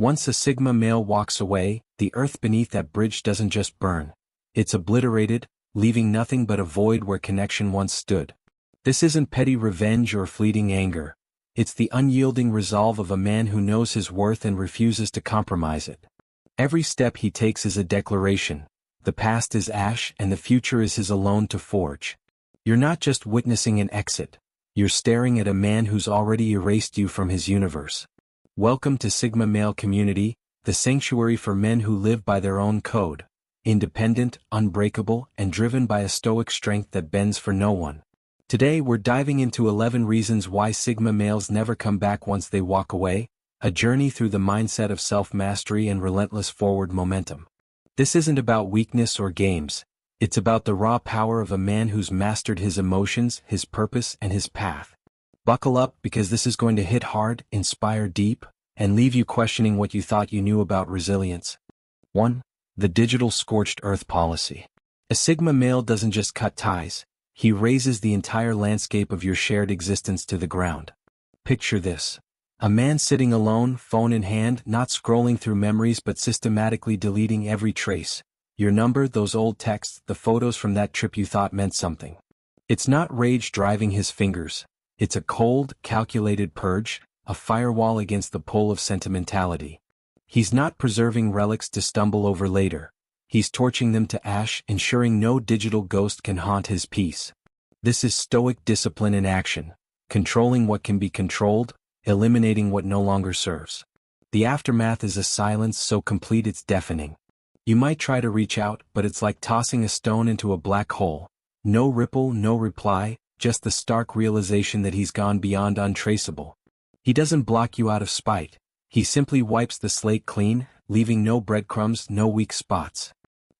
Once a Sigma male walks away, the earth beneath that bridge doesn't just burn. It's obliterated, leaving nothing but a void where connection once stood. This isn't petty revenge or fleeting anger. It's the unyielding resolve of a man who knows his worth and refuses to compromise it. Every step he takes is a declaration. The past is ash and the future is his alone to forge. You're not just witnessing an exit. You're staring at a man who's already erased you from his universe. Welcome to Sigma Male Community, the sanctuary for men who live by their own code. Independent, unbreakable, and driven by a stoic strength that bends for no one. Today we're diving into 11 reasons why Sigma males never come back once they walk away, a journey through the mindset of self-mastery and relentless forward momentum. This isn't about weakness or games. It's about the raw power of a man who's mastered his emotions, his purpose, and his path. Buckle up because this is going to hit hard, inspire deep, and leave you questioning what you thought you knew about resilience. 1. The digital scorched earth policy. A Sigma male doesn't just cut ties, he razes the entire landscape of your shared existence to the ground. Picture this. A man sitting alone, phone in hand, not scrolling through memories but systematically deleting every trace. Your number, those old texts, the photos from that trip you thought meant something. It's not rage driving his fingers. It's a cold, calculated purge, a firewall against the pull of sentimentality. He's not preserving relics to stumble over later. He's torching them to ash, ensuring no digital ghost can haunt his peace. This is stoic discipline in action, controlling what can be controlled, eliminating what no longer serves. The aftermath is a silence so complete it's deafening. You might try to reach out, but it's like tossing a stone into a black hole. No ripple, no reply, just the stark realization that he's gone beyond untraceable. He doesn't block you out of spite. He simply wipes the slate clean, leaving no breadcrumbs, no weak spots.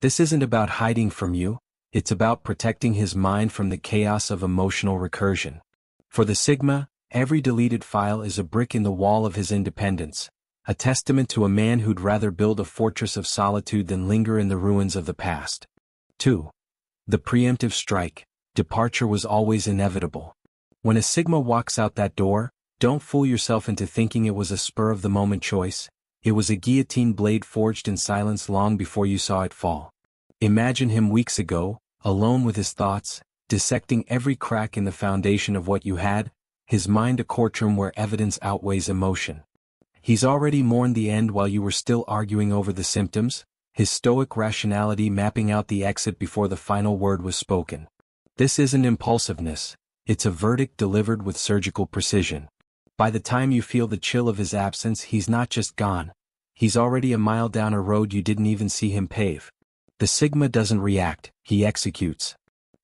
This isn't about hiding from you, it's about protecting his mind from the chaos of emotional recursion. For the Sigma, every deleted file is a brick in the wall of his independence, a testament to a man who'd rather build a fortress of solitude than linger in the ruins of the past. 2. The preemptive strike. Departure was always inevitable. When a Sigma walks out that door, don't fool yourself into thinking it was a spur-of-the-moment choice. It was a guillotine blade forged in silence long before you saw it fall. Imagine him weeks ago, alone with his thoughts, dissecting every crack in the foundation of what you had, his mind a courtroom where evidence outweighs emotion. He's already mourned the end while you were still arguing over the symptoms, his stoic rationality mapping out the exit before the final word was spoken. This isn't impulsiveness, it's a verdict delivered with surgical precision. By the time you feel the chill of his absence, he's not just gone. He's already a mile down a road you didn't even see him pave. The Sigma doesn't react, he executes.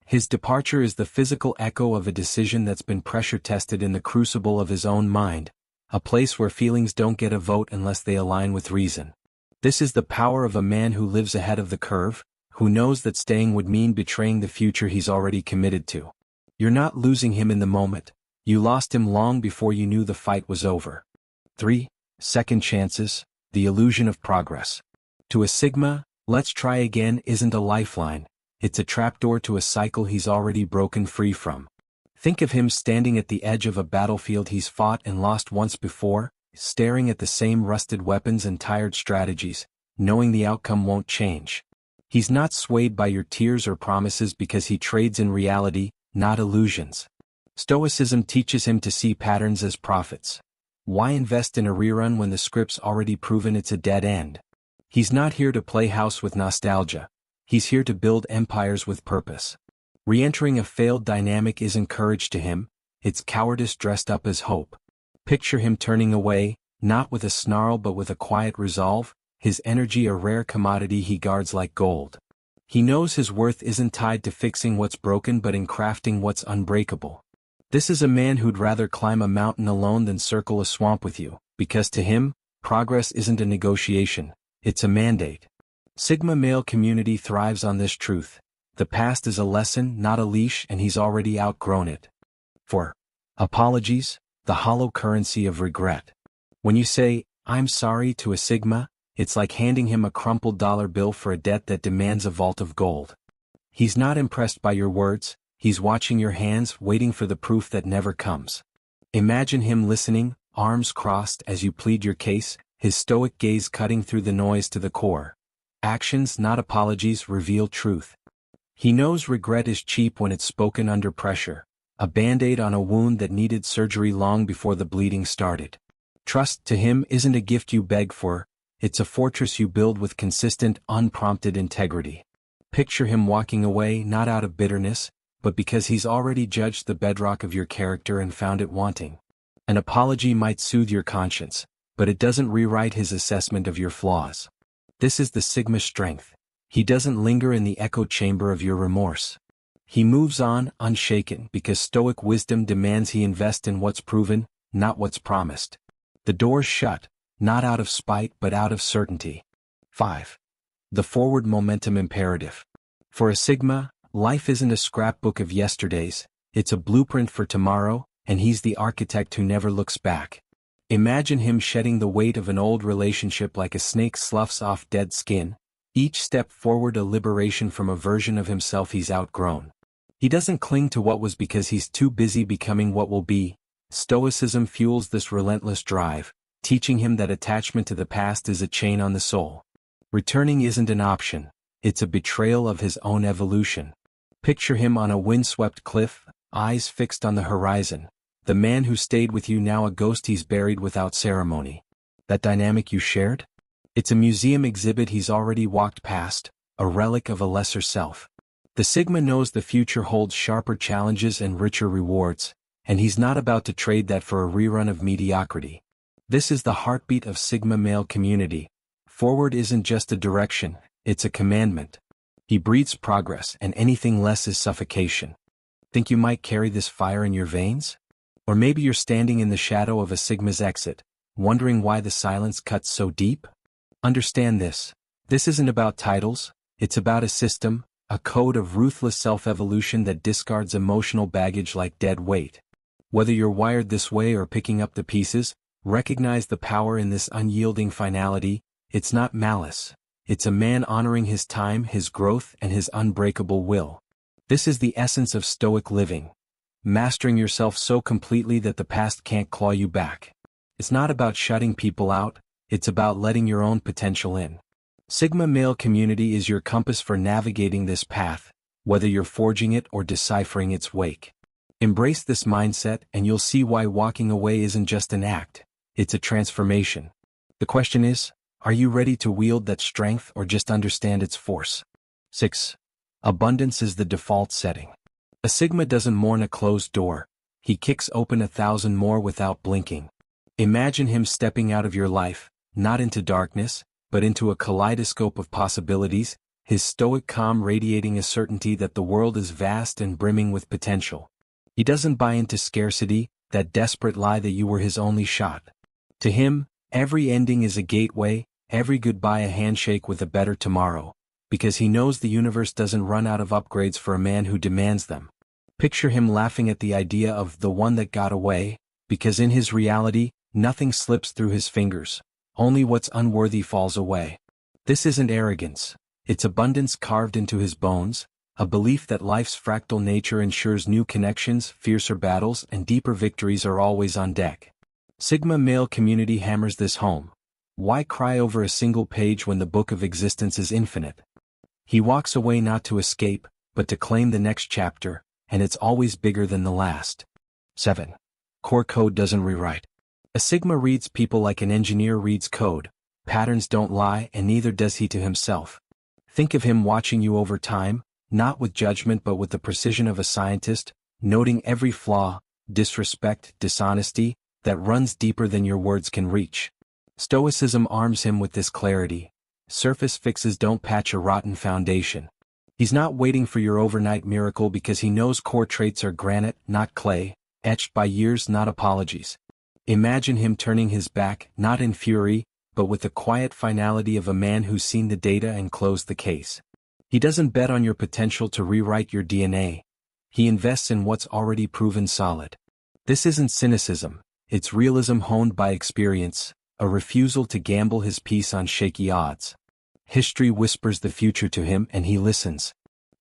His departure is the physical echo of a decision that's been pressure-tested in the crucible of his own mind, a place where feelings don't get a vote unless they align with reason. This is the power of a man who lives ahead of the curve, who knows that staying would mean betraying the future he's already committed to. You're not losing him in the moment. You lost him long before you knew the fight was over. 3. Second chances, the illusion of progress. To a Sigma, let's try again isn't a lifeline, it's a trapdoor to a cycle he's already broken free from. Think of him standing at the edge of a battlefield he's fought and lost once before, staring at the same rusted weapons and tired strategies, knowing the outcome won't change. He's not swayed by your tears or promises because he trades in reality, not illusions. Stoicism teaches him to see patterns as prophets. Why invest in a rerun when the script's already proven it's a dead end? He's not here to play house with nostalgia. He's here to build empires with purpose. Re-entering a failed dynamic isn't courage to him, it's cowardice dressed up as hope. Picture him turning away, not with a snarl but with a quiet resolve, his energy a rare commodity he guards like gold. He knows his worth isn't tied to fixing what's broken but in crafting what's unbreakable. This is a man who'd rather climb a mountain alone than circle a swamp with you, because to him, progress isn't a negotiation, it's a mandate. Sigma male community thrives on this truth. The past is a lesson, not a leash, and he's already outgrown it. 4. Apologies, the hollow currency of regret. When you say, "I'm sorry" to a Sigma, it's like handing him a crumpled dollar bill for a debt that demands a vault of gold. He's not impressed by your words, he's watching your hands, waiting for the proof that never comes. Imagine him listening, arms crossed as you plead your case, his stoic gaze cutting through the noise to the core. Actions, not apologies, reveal truth. He knows regret is cheap when it's spoken under pressure, a band-aid on a wound that needed surgery long before the bleeding started. Trust, to him, isn't a gift you beg for, it's a fortress you build with consistent, unprompted integrity. Picture him walking away not out of bitterness, but because he's already judged the bedrock of your character and found it wanting. An apology might soothe your conscience, but it doesn't rewrite his assessment of your flaws. This is the Sigma strength. He doesn't linger in the echo chamber of your remorse. He moves on, unshaken, because Stoic wisdom demands he invest in what's proven, not what's promised. The door's shut, not out of spite but out of certainty. 5. The forward momentum imperative. For a Sigma, life isn't a scrapbook of yesterdays, it's a blueprint for tomorrow, and he's the architect who never looks back. Imagine him shedding the weight of an old relationship like a snake sloughs off dead skin, each step forward a liberation from a version of himself he's outgrown. He doesn't cling to what was because he's too busy becoming what will be. Stoicism fuels this relentless drive, teaching him that attachment to the past is a chain on the soul. Returning isn't an option, it's a betrayal of his own evolution. Picture him on a windswept cliff, eyes fixed on the horizon. The man who stayed with you now a ghost he's buried without ceremony. That dynamic you shared? It's a museum exhibit he's already walked past, a relic of a lesser self. The Sigma knows the future holds sharper challenges and richer rewards, and he's not about to trade that for a rerun of mediocrity. This is the heartbeat of Sigma male community. Forward isn't just a direction, it's a commandment. He breathes progress, and anything less is suffocation. Think you might carry this fire in your veins? Or maybe you're standing in the shadow of a Sigma's exit, wondering why the silence cuts so deep? Understand this. This isn't about titles, it's about a system, a code of ruthless self-evolution that discards emotional baggage like dead weight. Whether you're wired this way or picking up the pieces, recognize the power in this unyielding finality. It's not malice. It's a man honoring his time, his growth, and his unbreakable will. This is the essence of Stoic living. Mastering yourself so completely that the past can't claw you back. It's not about shutting people out, it's about letting your own potential in. Sigma male community is your compass for navigating this path, whether you're forging it or deciphering its wake. Embrace this mindset and you'll see why walking away isn't just an act, it's a transformation. The question is, are you ready to wield that strength or just understand its force? 6. Abundance is the default setting. A Sigma doesn't mourn a closed door, he kicks open 1,000 more without blinking. Imagine him stepping out of your life, not into darkness, but into a kaleidoscope of possibilities, his stoic calm radiating a certainty that the world is vast and brimming with potential. He doesn't buy into scarcity, that desperate lie that you were his only shot. To him, every ending is a gateway, every goodbye a handshake with a better tomorrow, because he knows the universe doesn't run out of upgrades for a man who demands them. Picture him laughing at the idea of the one that got away, because in his reality, nothing slips through his fingers, only what's unworthy falls away. This isn't arrogance, it's abundance carved into his bones, a belief that life's fractal nature ensures new connections, fiercer battles, and deeper victories are always on deck. Sigma male community hammers this home. Why cry over a single page when the book of existence is infinite? He walks away not to escape, but to claim the next chapter, and it's always bigger than the last. 7. Core code doesn't rewrite. A Sigma reads people like an engineer reads code. Patterns don't lie, and neither does he to himself. Think of him watching you over time, not with judgment but with the precision of a scientist, noting every flaw, disrespect, dishonesty, that runs deeper than your words can reach. Stoicism arms him with this clarity. Surface fixes don't patch a rotten foundation. He's not waiting for your overnight miracle because he knows core traits are granite, not clay, etched by years, not apologies. Imagine him turning his back, not in fury, but with the quiet finality of a man who's seen the data and closed the case. He doesn't bet on your potential to rewrite your DNA. He invests in what's already proven solid. This isn't cynicism, it's realism honed by experience, a refusal to gamble his peace on shaky odds. History whispers the future to him and he listens.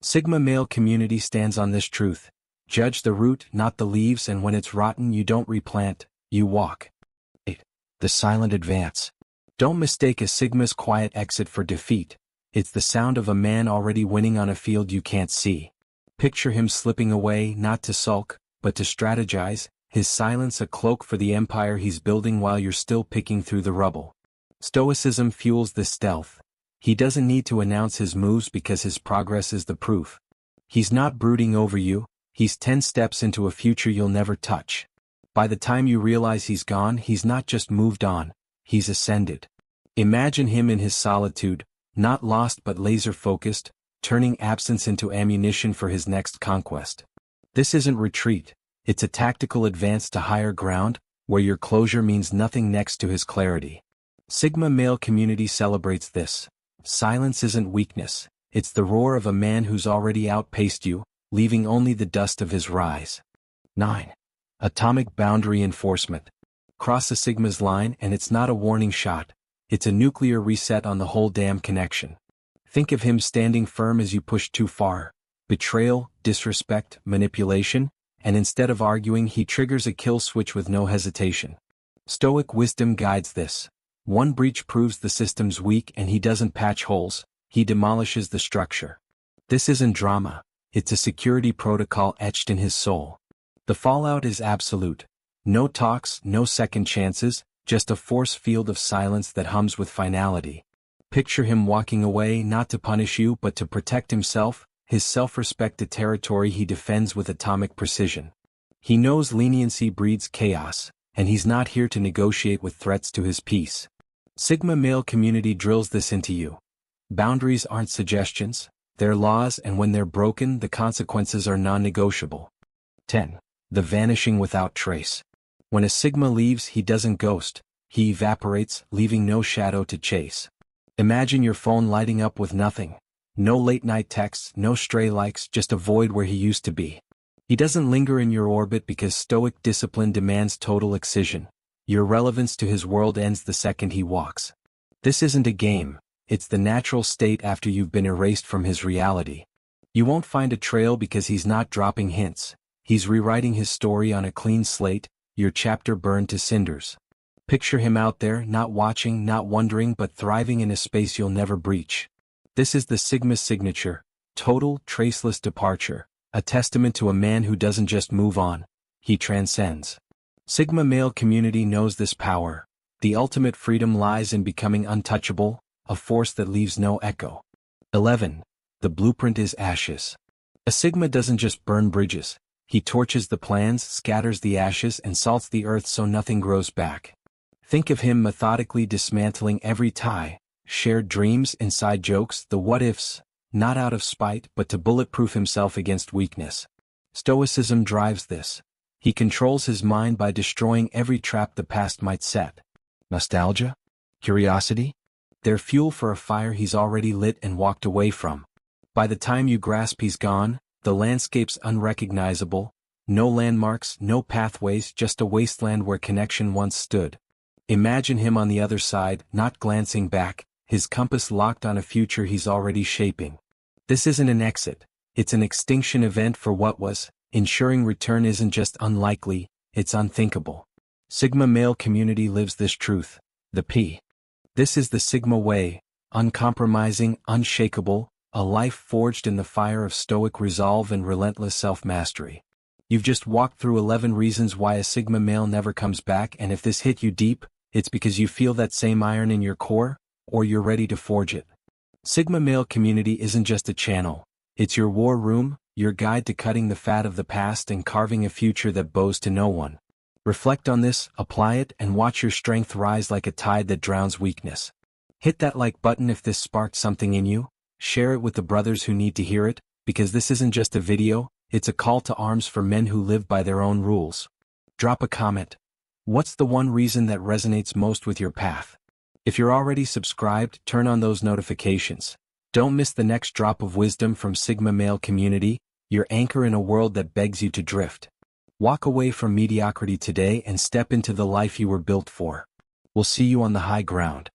Sigma male community stands on this truth. Judge the root, not the leaves, and when it's rotten you don't replant, you walk. 8. The silent advance. Don't mistake a Sigma's quiet exit for defeat. It's the sound of a man already winning on a field you can't see. Picture him slipping away, not to sulk, but to strategize, his silence a cloak for the empire he's building while you're still picking through the rubble. Stoicism fuels this stealth. He doesn't need to announce his moves because his progress is the proof. He's not brooding over you, he's 10 steps into a future you'll never touch. By the time you realize he's gone, he's not just moved on, he's ascended. Imagine him in his solitude, not lost but laser-focused, turning absence into ammunition for his next conquest. This isn't retreat, it's a tactical advance to higher ground, where your closure means nothing next to his clarity. Sigma male community celebrates this. Silence isn't weakness, it's the roar of a man who's already outpaced you, leaving only the dust of his rise. 9. Atomic boundary enforcement. Cross a Sigma's line and it's not a warning shot, it's a nuclear reset on the whole damn connection. Think of him standing firm as you push too far. Betrayal, disrespect, manipulation, and instead of arguing he triggers a kill switch with no hesitation. Stoic wisdom guides this. One breach proves the system's weak and he doesn't patch holes, he demolishes the structure. This isn't drama, it's a security protocol etched in his soul. The fallout is absolute. No talks, no second chances, just a force field of silence that hums with finality. Picture him walking away not to punish you but to protect himself, his self-respect, a territory he defends with atomic precision. He knows leniency breeds chaos, and he's not here to negotiate with threats to his peace. Sigma male community drills this into you. Boundaries aren't suggestions, they're laws, and when they're broken the consequences are non-negotiable. 10. The vanishing without trace. When a Sigma leaves he doesn't ghost, he evaporates, leaving no shadow to chase. Imagine your phone lighting up with nothing. No late-night texts, no stray likes, just a void where he used to be. He doesn't linger in your orbit because stoic discipline demands total excision. Your relevance to his world ends the second he walks. This isn't a game, it's the natural state after you've been erased from his reality. You won't find a trail because he's not dropping hints. He's rewriting his story on a clean slate, your chapter burned to cinders. Picture him out there, not watching, not wondering, but thriving in a space you'll never breach. This is the Sigma signature, total, traceless departure, a testament to a man who doesn't just move on, he transcends. Sigma male community knows this power. The ultimate freedom lies in becoming untouchable, a force that leaves no echo. 11. The blueprint is ashes. A Sigma doesn't just burn bridges, he torches the plans, scatters the ashes, and salts the earth so nothing grows back. Think of him methodically dismantling every tie, shared dreams, inside jokes, the what-ifs, not out of spite but to bulletproof himself against weakness. Stoicism drives this. He controls his mind by destroying every trap the past might set. Nostalgia? Curiosity? They're fuel for a fire he's already lit and walked away from. By the time you grasp he's gone, the landscape's unrecognizable, no landmarks, no pathways, just a wasteland where connection once stood. Imagine him on the other side, not glancing back, his compass locked on a future he's already shaping. This isn't an exit, it's an extinction event for what was, ensuring return isn't just unlikely, it's unthinkable. Sigma male community lives this truth. The P. This is the Sigma way, uncompromising, unshakable, a life forged in the fire of stoic resolve and relentless self-mastery. You've just walked through 11 reasons why a Sigma male never comes back, and if this hit you deep, it's because you feel that same iron in your core, or you're ready to forge it. Sigma male community isn't just a channel, it's your war room, your guide to cutting the fat of the past and carving a future that bows to no one. Reflect on this, apply it, and watch your strength rise like a tide that drowns weakness. Hit that like button if this sparked something in you, share it with the brothers who need to hear it, because this isn't just a video, it's a call to arms for men who live by their own rules. Drop a comment. What's the one reason that resonates most with your path? If you're already subscribed, turn on those notifications. Don't miss the next drop of wisdom from Sigma male community, your anchor in a world that begs you to drift. Walk away from mediocrity today and step into the life you were built for. We'll see you on the high ground.